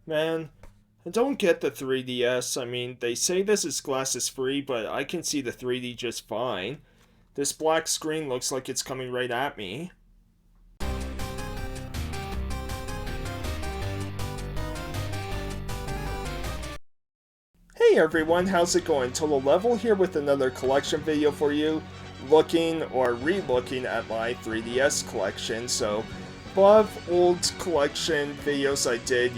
Man, I don't get the 3DS. I mean, they say this is glasses free, but I can see the 3D just fine. This black screen looks like it's coming right at me. Hey everyone, how's it going? Total Level here with another collection video for you, looking or re-looking at my 3DS collection. So, a lot of old collection videos I did,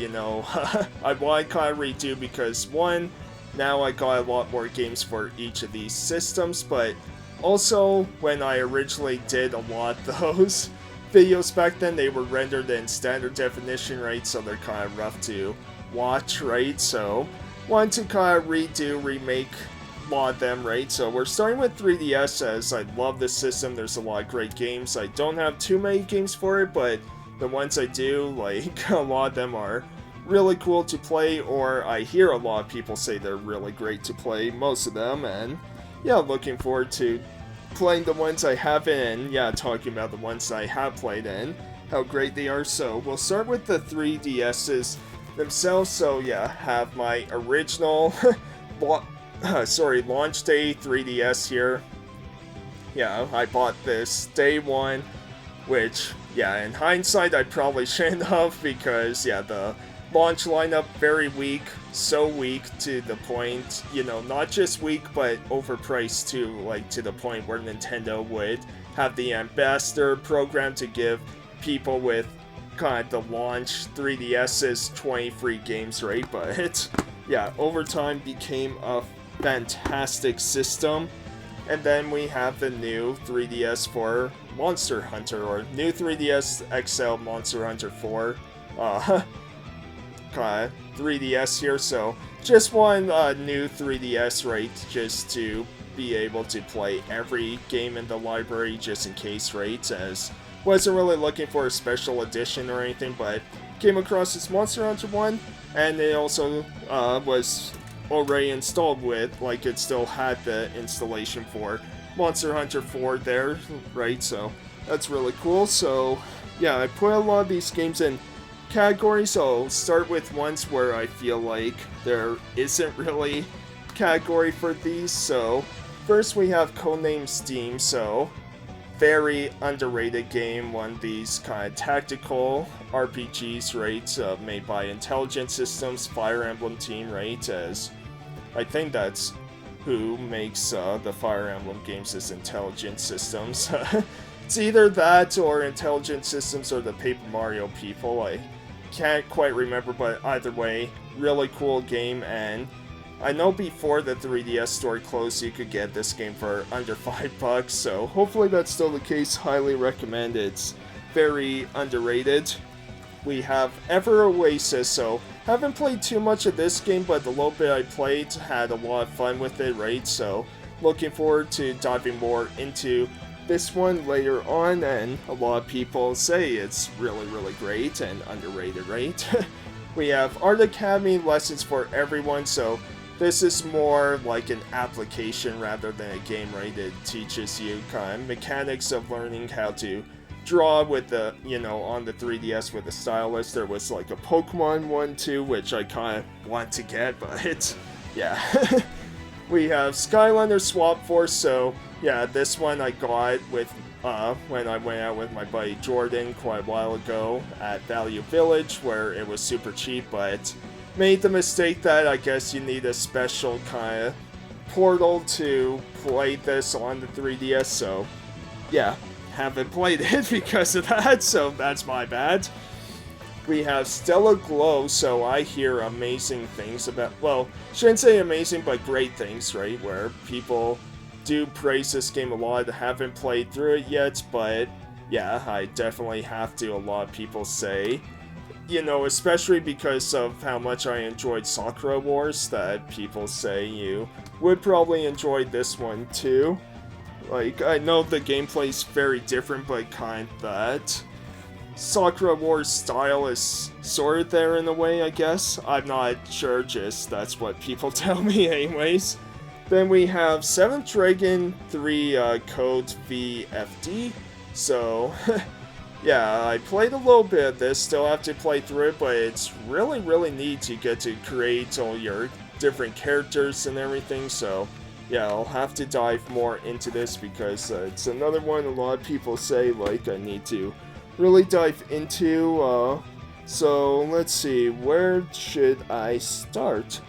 I want to kind of redo because one, now I got a lot more games for each of these systems, but also when I originally did a lot of those videos back then, they were rendered in standard definition, right? So they're kind of rough to watch, right? So want to kind of remake a lot of them, right? So we're starting with 3DS as I love this system. There's a lot of great games. I don't have too many games for it, but the ones I do, like, a lot of them are really cool to play, or I hear a lot of people say they're really great to play, most of them, and yeah, looking forward to playing the ones I haven't, and yeah, talking about the ones I have played and how great they are. So we'll start with the 3DS's themselves. So yeah, have my original launch day 3DS here. Yeah, I bought this day one, which yeah, in hindsight I probably shouldn't have, because yeah, the launch lineup very weak, so weak to the point, not just weak but overpriced too, like to the point where Nintendo would have the ambassador program to give people with kind of the launch 3DS's 20 free games, right? But yeah, over time became a fantastic system. And then we have the new 3DS for Monster Hunter, or new 3DS XL Monster Hunter 4 kind of 3DS here. So just one new 3DS, right? Just to be able to play every game in the library, just in case, right? As wasn't really looking for a special edition or anything, but came across this Monster Hunter one, and it also was already installed with, like, it still had the installation for Monster Hunter 4 there, right? So that's really cool. So yeah, I put a lot of these games in categories. So I'll start with ones where I feel like there isn't really category for these. So first we have Codename Steam. So very underrated game, one of these kind of tactical RPGs, right? Made by Intelligent Systems, Fire Emblem team, right? As I think that's who makes the Fire Emblem games, is Intelligent Systems. It's either that or Intelligent Systems or the Paper Mario people. I can't quite remember, but either way, really cool game. And I know before the 3DS store closed, you could get this game for under $5, so hopefully that's still the case. Highly recommend. It's very underrated. We have Ever Oasis. So haven't played too much of this game, but the little bit I played, had a lot of fun with it, right? So looking forward to diving more into this one later on, and a lot of people say it's really, really great and underrated, right? We have Art Academy Lessons for Everyone. So this is more like an application rather than a game, right? It teaches you kind of mechanics of learning how to draw with the, on the 3DS with a stylus. There was like a Pokemon one too, which I kind of want to get, but it's, yeah. We have Skylander Swap Force. So yeah, this one I got with when I went out with my buddy Jordan quite a while ago at Value Village, where it was super cheap, but made the mistake that I guess you need a special kind of portal to play this on the 3DS, so yeah, haven't played it because of that, so that's my bad. We have Stellar Glow. So I hear amazing things about, well, shouldn't say amazing, but great things, right? Where people do praise this game a lot. I haven't played through it yet, but yeah, I definitely have to. A lot of people say, especially because of how much I enjoyed Sakura Wars, that people say you would probably enjoy this one too. Like, I know the gameplay's very different, but kind of that Sakura Wars style is sort of there in a way, I guess. I'm not sure, just that's what people tell me anyways. Then we have 7th Dragon 3 Code VFD. So yeah, I played a little bit of this, still have to play through it, but it's really, really neat to get to create all your different characters and everything, so yeah, I'll have to dive more into this because it's another one a lot of people say, like, I need to really dive into, so let's see, where should I start?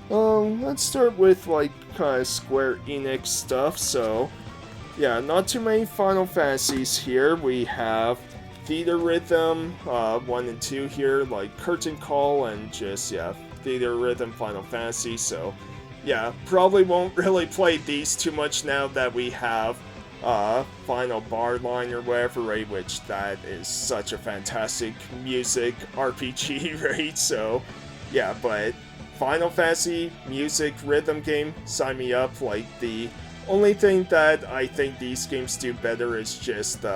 Let's start with, like, kind of Square Enix stuff, so yeah, not too many Final Fantasies here. We have Theater Rhythm, 1 and 2 here, like Curtain Call, and just, yeah, Theater Rhythm Final Fantasy, so yeah, probably won't really play these too much now that we have Final Bar Line or whatever, right, which that is such a fantastic music RPG, right, so yeah, but Final Fantasy music rhythm game, sign me up. Like, the only thing that I think these games do better is just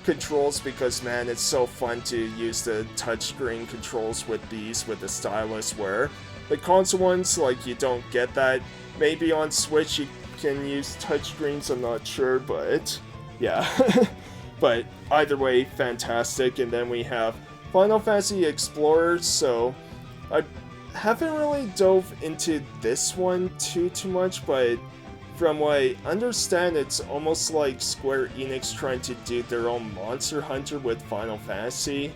controls, because man, it's so fun to use the touchscreen controls with these, with the stylus, where the console ones, like, you don't get that. Maybe on Switch you can use touchscreens, I'm not sure, but yeah. But either way, fantastic. And then we have Final Fantasy Explorers, so I haven't really dove into this one too much, but from what I understand, it's almost like Square Enix trying to do their own Monster Hunter with Final Fantasy,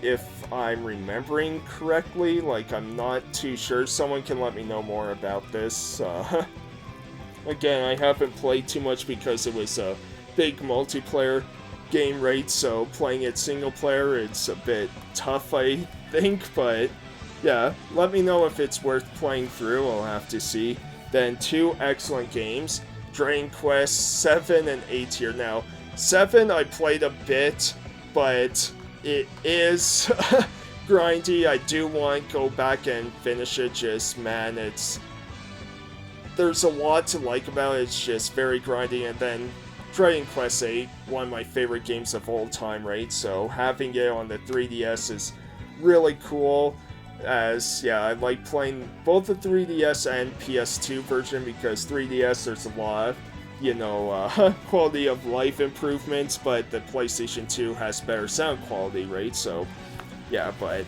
if I'm remembering correctly. Like, I'm not too sure. Someone can let me know more about this. Again, I haven't played too much because it was a big multiplayer game, right? So playing it single player, it's a bit tough, I think, but yeah, let me know if it's worth playing through. I'll have to see. Then 2 excellent games, Dragon Quest 7 and 8 here. Now, 7 I played a bit, but it is grindy. I do want to go back and finish it. Just, man, there's a lot to like about it. It's just very grindy. And then Dragon Quest 8, one of my favorite games of all time, right? So having it on the 3DS is really cool. As, yeah, I like playing both the 3DS and PS2 version, because 3DS there's a lot of, you know, quality of life improvements, but the PlayStation 2 has better sound quality, right? So, yeah, but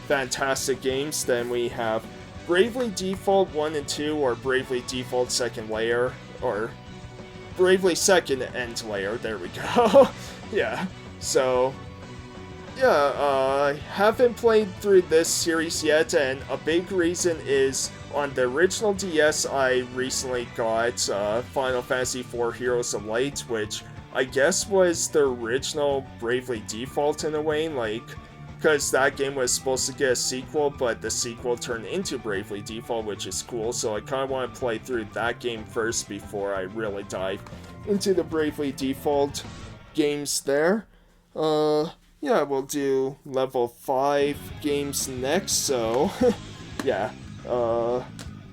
fantastic games. Then we have Bravely Default 1 and 2, or Bravely Default Second Layer, or Bravely Second End Layer, there we go. Yeah, so yeah, I haven't played through this series yet, and a big reason is on the original DS I recently got Final Fantasy IV Heroes of Light, which I guess was the original Bravely Default in a way, like, because that game was supposed to get a sequel, but the sequel turned into Bravely Default, which is cool, so I kind of want to play through that game first before I really dive into the Bravely Default games there. Yeah, we'll do level 5 games next, so yeah,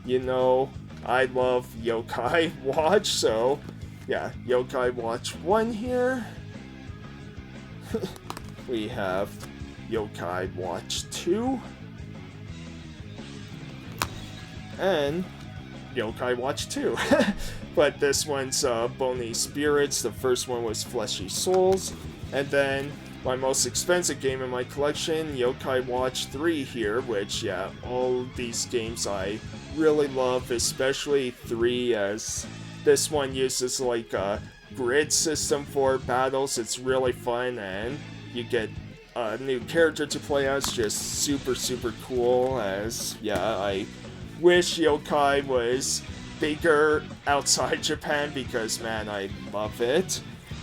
you know, I love Yokai Watch, so yeah, Yokai Watch 1 here. We have Yokai Watch 2, and Yokai Watch 2. But this one's Bony Spirits, the first one was Fleshy Souls, and then my most expensive game in my collection, Yokai Watch 3 here, which, yeah, all these games I really love, especially 3, as this one uses, like, a grid system for battles. It's really fun, and you get a new character to play as, just super, super cool, as, yeah, I wish Yokai was bigger outside Japan, because, man, I love it.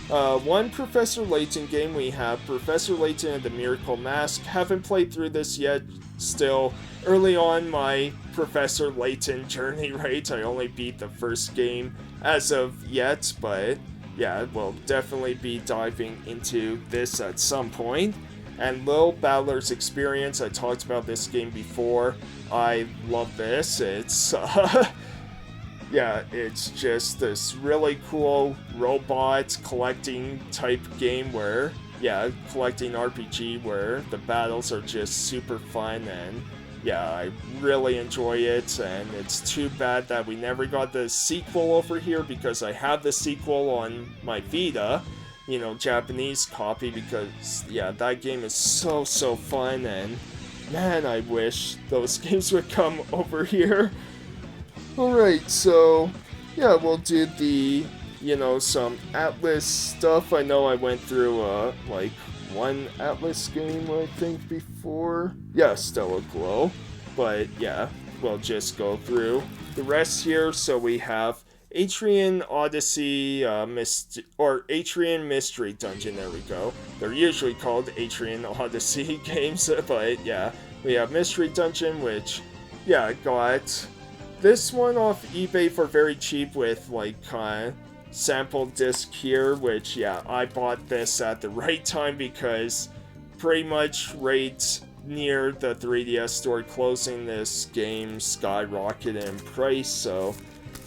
One Professor Layton game, we have Professor Layton and the Miracle Mask. Haven't played through this yet, still early on my Professor Layton journey, right? I only beat the first game as of yet, but yeah, we'll definitely be diving into this at some point. And Lil Battler's Experience, I talked about this game before. I love this. It's yeah, it's just this really cool robot collecting type game where, yeah, collecting RPG where the battles are just super fun, and yeah, I really enjoy it. And it's too bad that we never got the sequel over here, because I have the sequel on my Vita, Japanese copy, because, yeah, that game is so, so fun, and man, I wish those games would come over here. Alright, so, yeah, we'll do some Atlus stuff. I know I went through, like, one Atlus game, I think, before. Yeah, Stellar Glow. But, yeah, we'll just go through the rest here. So we have Atrian Odyssey, Atrian Mystery Dungeon, there we go. They're usually called Atrian Odyssey games, but, yeah, we have Mystery Dungeon, which, yeah, got this one off eBay for very cheap with, like, sample disc here, which, yeah, I bought this at the right time because pretty much right near the 3DS store closing, this game skyrocketed in price, so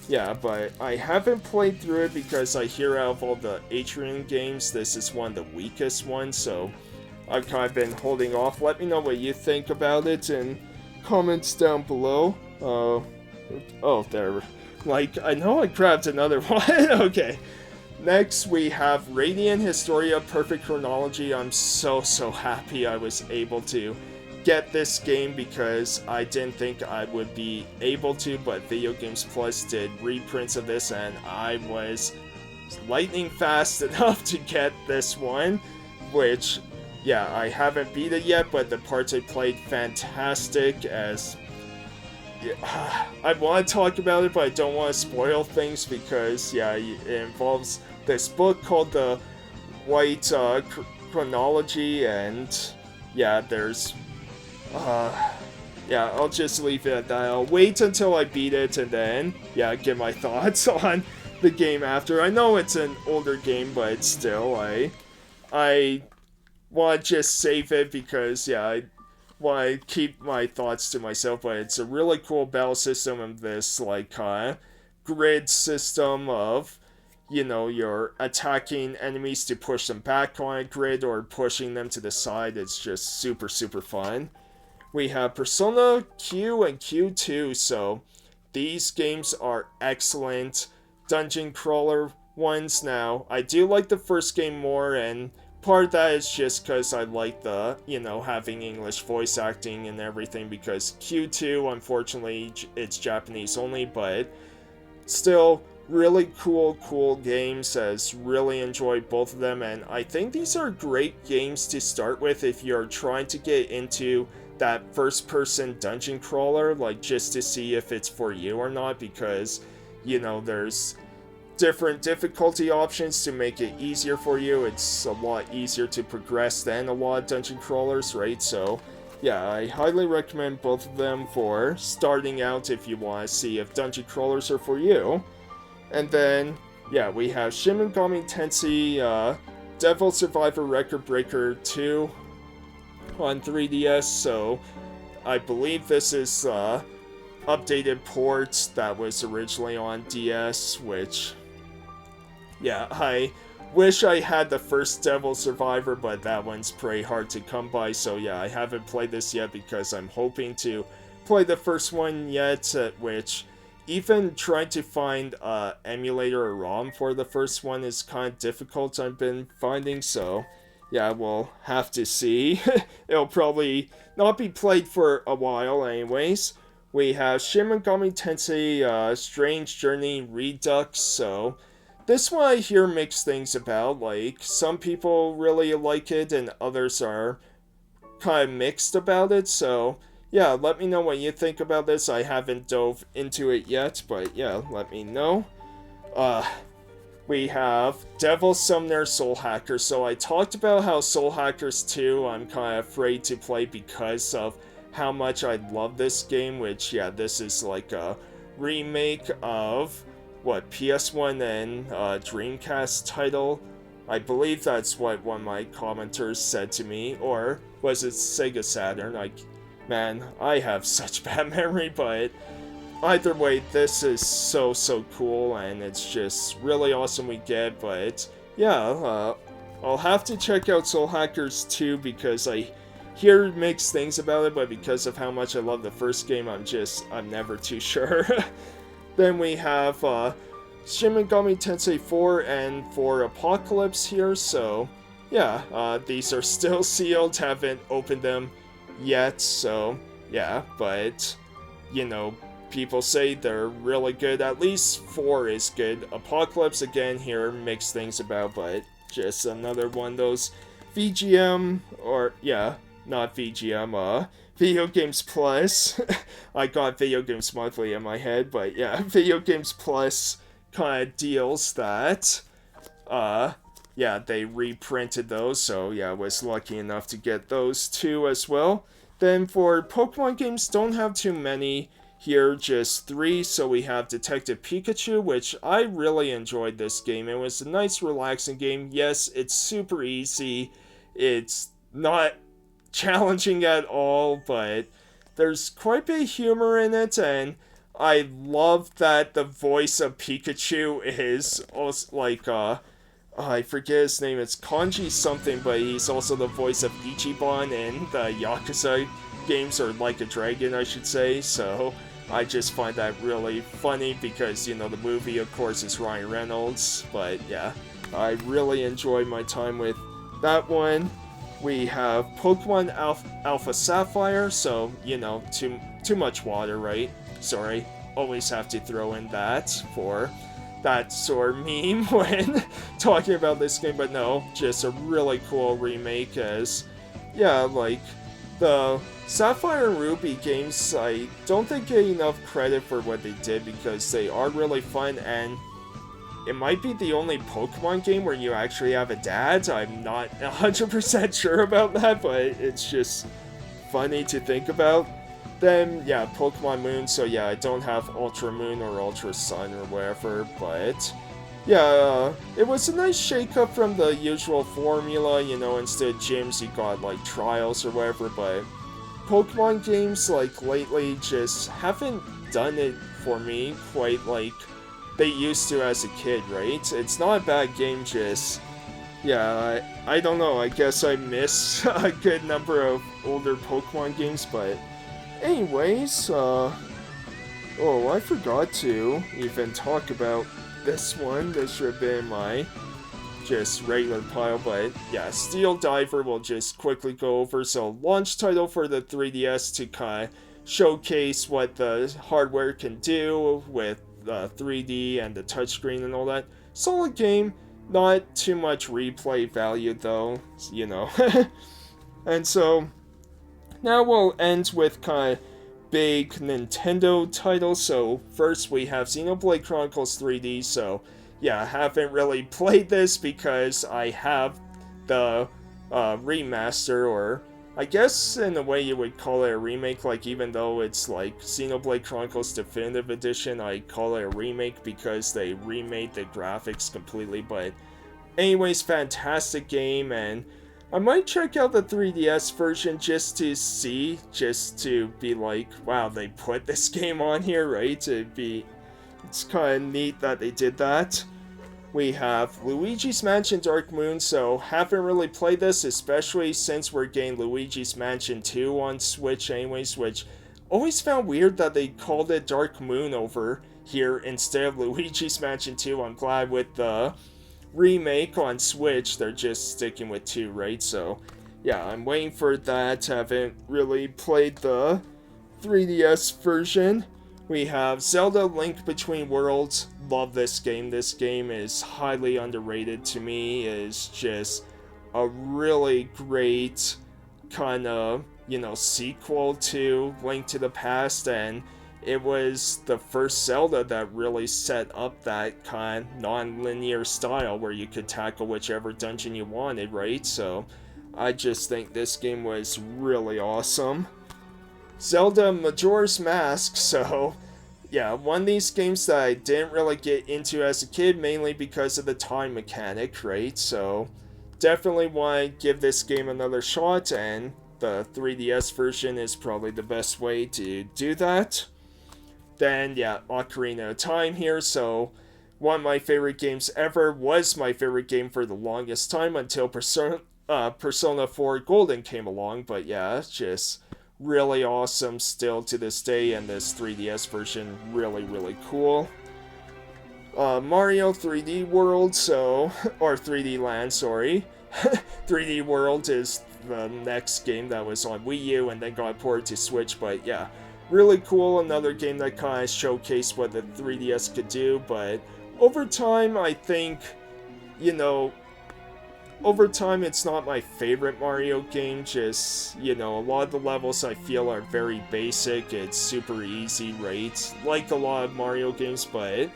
yeah, but I haven't played through it because I hear out of all the Atrian games, this is one of the weakest ones, so I've kind of been holding off. Let me know what you think about it in comments down below. Oh, there. Like, I know I grabbed another one. Okay. Next, we have Radiant Historia Perfect Chronology. I'm so, so happy I was able to get this game because I didn't think I would be able to, but Video Games Plus did reprints of this, and I was lightning fast enough to get this one, which, yeah, I haven't beat it yet, but the parts I played, fantastic, as yeah, I want to talk about it, but I don't want to spoil things because, yeah, it involves this book called the White Chronology, and yeah, there's, yeah, I'll just leave it at that. I'll wait until I beat it and then, yeah, give my thoughts on the game after. I know it's an older game, but still, I want to just save it because, yeah, I want to keep my thoughts to myself, but it's a really cool battle system of this, like, grid system of, you're attacking enemies to push them back on a grid or pushing them to the side. It's just super, super fun. We have Persona Q and Q2, so these games are excellent dungeon crawler ones. Now, I do like the first game more, and part of that is just because I like the, having English voice acting and everything, because Q2, unfortunately, it's Japanese only, but still, really cool games, as really enjoyed both of them, and I think these are great games to start with if you're trying to get into that first-person dungeon crawler, like, just to see if it's for you or not, because, there's different difficulty options to make it easier for you. It's a lot easier to progress than a lot of dungeon crawlers, right? So, yeah, I highly recommend both of them for starting out if you want to see if dungeon crawlers are for you. And then, yeah, we have Shin Megami Tensei Devil Survivor Record Breaker 2 on 3DS, so I believe this is updated ports that was originally on DS, which, yeah, I wish I had the first Devil Survivor, but that one's pretty hard to come by, so yeah, I haven't played this yet because I'm hoping to play the first one yet, which even trying to find an emulator or ROM for the first one is kind of difficult, I've been finding, so yeah, we'll have to see. It'll probably not be played for a while anyways. We have Shin Megami Tensei Strange Journey Redux, so this one I hear mixed things about. Like, some people really like it and others are kind of mixed about it, so yeah, let me know what you think about this. I haven't dove into it yet, but yeah, let me know. We have Devil Summoner Soul Hacker. So I talked about how Soul Hackers 2 I'm kind of afraid to play because of how much I love this game, which, yeah, this is like a remake of, PS1 and Dreamcast title. I believe that's what one of my commenters said to me, or was it Sega Saturn? Man, I have such bad memory, but either way, this is so cool, and it's just really awesome we get, but yeah, I'll have to check out Soul Hackers 2 because I hear mixed things about it, but because of how much I love the first game, I'm never too sure. Then we have Devil Summoner Soul Hacker. So I talked about how Soul Hackers 2 I'm kind of afraid to play because of how much I love this game, which, yeah, this is like a remake of, PS1 and Dreamcast title. I believe that's what one of my commenters said to me, or was it Sega Saturn? Man, I have such bad memory, but either way, this is really awesome we get, but yeah, I'll have to check out Soul Hackers 2 because I hear mixed things about it, but because of how much I love the first game, I'm never too sure. Shin Megami Tensei 4 and for Apocalypse here, so yeah, these are still sealed, haven't opened them yet, so yeah, but you know, people say they're really good. At least 4 is good. Apocalypse again here, mixed things about, but just another one of those VGM, or yeah, not VGM, Video Games Plus. I got Video Games Monthly in my head, but yeah, Video Games Plus kind of deals that, yeah, they reprinted those, so yeah, I was lucky enough to get those two as well. Then for Pokemon games, don't have too many here, just 3. So we have Detective Pikachu, which I really enjoyed this game. It was a nice, relaxing game. Yes, it's super easy. It's not challenging at all, but there's quite a bit of humor in it, and I love that the voice of Pikachu is also like, I forget his name, it's Kanji something, but he's also the voice of Ichiban in the Yakuza games, or Like a Dragon, I should say, so I just find that really funny because, you know, the movie, of course, is Ryan Reynolds, but yeah, I really enjoyed my time with that one. We have Pokemon Alpha Sapphire, so, you know, too much water, right? Sorry, always have to throw in that for that sort of meme when talking about this game, but no, just a really cool remake as, yeah, like, the Sapphire and Ruby games, I don't think get enough credit for what they did because they are really fun, and it might be the only Pokemon game where you actually have a dad. I'm not 100% sure about that, but it's just funny to think about. Then, yeah, Pokemon Moon, so yeah, I don't have Ultra Moon or Ultra Sun or whatever, but yeah, it was a nice shake-up from the usual formula, you know, instead of gyms, you got, like, trials or whatever, but Pokemon games, like, lately just haven't done it for me quite like they used to as a kid, right? It's not a bad game, just, yeah, I don't know, I guess I miss a good number of older Pokemon games, but anyways, oh, I forgot to even talk about this one. This should have been my just regular pile, but yeah, Steel Diver will just quickly go over. So, launch title for the 3DS to kind of showcase what the hardware can do with 3D and the touchscreen and all that. Solid game, not too much replay value though, you know. And so, now we'll end with kind of big Nintendo titles. So first we have Xenoblade Chronicles 3D. So yeah, I haven't really played this because I have the remaster, or I guess in a way you would call it a remake. Like, even though it's like Xenoblade Chronicles Definitive Edition, I call it a remake because they remade the graphics completely. But anyways, fantastic game, and I might check out the 3DS version just to see, just to be like, wow, they put this game on here, right? It's kind of neat that they did that. We have Luigi's Mansion Dark Moon, so haven't really played this, especially since we're getting Luigi's Mansion 2 on Switch anyways, which always found weird that they called it Dark Moon over here instead of Luigi's Mansion 2. I'm glad with the remake on Switch they're just sticking with 2, right? So yeah, I'm waiting for that. Haven't really played the 3DS version. We have Zelda Link Between Worlds. Love this game. This game is highly underrated to me. It's just a really great kind of, you know, sequel to Link to the Past, and it was the first Zelda that really set up that kind of non-linear style where you could tackle whichever dungeon you wanted, right? So I just think this game was really awesome. Zelda Majora's Mask, so yeah, one of these games that I didn't really get into as a kid, mainly because of the time mechanic, right? So definitely want to give this game another shot, and the 3DS version is probably the best way to do that. Then, yeah, Ocarina of Time here, so one of my favorite games ever, was my favorite game for the longest time until Persona 4 Golden came along, but yeah, it's just really awesome still to this day, and this 3DS version really, really cool. Mario 3D World, so, or 3D Land, sorry. 3D World is the next game that was on Wii U and then got ported to Switch, but yeah, really cool. Another game that kind of showcased what the 3DS could do, but over time, I think, you know, over time, it's not my favorite Mario game, just, you know, a lot of the levels I feel are very basic, it's super easy, right? Like a lot of Mario games, but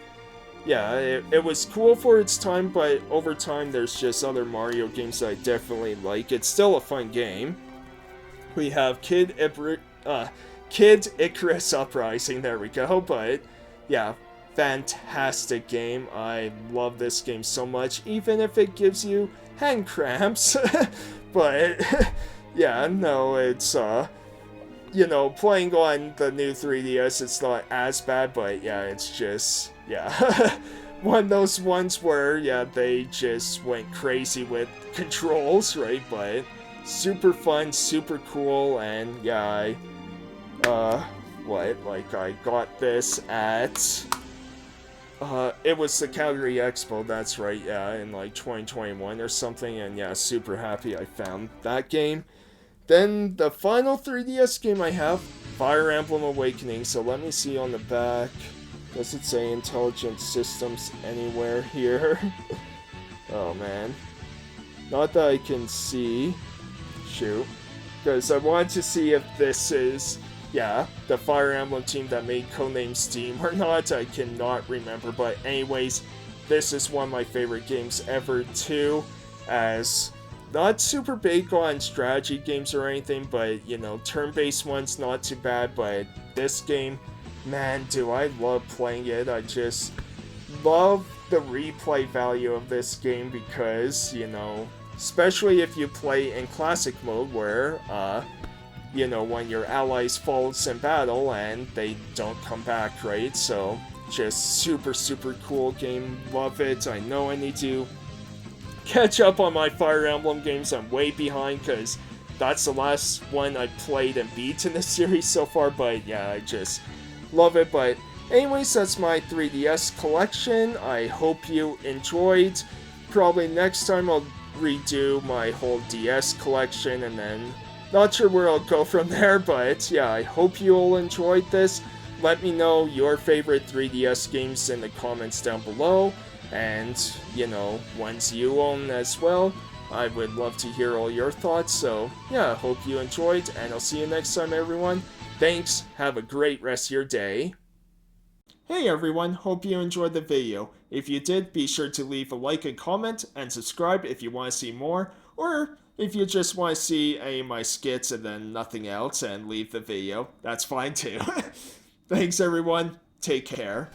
yeah, it was cool for its time, but over time, there's just other Mario games that I definitely like. It's still a fun game. We have Kid Icarus Uprising, there we go, but yeah, fantastic game. I love this game so much, even if it gives you hand cramps. But yeah, no, it's you know, playing on the new 3DS, it's not as bad, but yeah, it's just, yeah, one of those ones where, yeah, they just went crazy with controls, right? But super fun, super cool, and yeah, I got this at, it was the Calgary Expo, that's right, yeah, in like 2021 or something, and yeah, super happy I found that game. Then the final 3DS game I have, Fire Emblem Awakening, so let me see on the back. Does it say Intelligent Systems anywhere here? Oh man. Not that I can see. Shoot. Because I wanted to see if this is, yeah, the Fire Emblem team that made Codename Steam or not. I cannot remember, but anyways, this is one of my favorite games ever too, as not super big on strategy games or anything, but, you know, turn-based ones not too bad, but this game, man, do I love playing it. I just love the replay value of this game because, you know, especially if you play in classic mode where, you know, when your allies fall in battle and they don't come back, right? So, just super, super cool game. Love it. I know I need to catch up on my Fire Emblem games. I'm way behind because that's the last one I played and beat in the series so far, but yeah, I just love it. But anyways, that's my 3DS collection. I hope you enjoyed. Probably next time I'll redo my whole DS collection, and then not sure where I'll go from there, but yeah, I hope you all enjoyed this. Let me know your favorite 3DS games in the comments down below, and, you know, ones you own as well. I would love to hear all your thoughts, so yeah, I hope you enjoyed, and I'll see you next time, everyone. Thanks, have a great rest of your day. Hey everyone, hope you enjoyed the video. If you did, be sure to leave a like and comment, and subscribe if you want to see more, or if you just want to see any of my skits and then nothing else and leave the video, that's fine too. Thanks everyone, take care.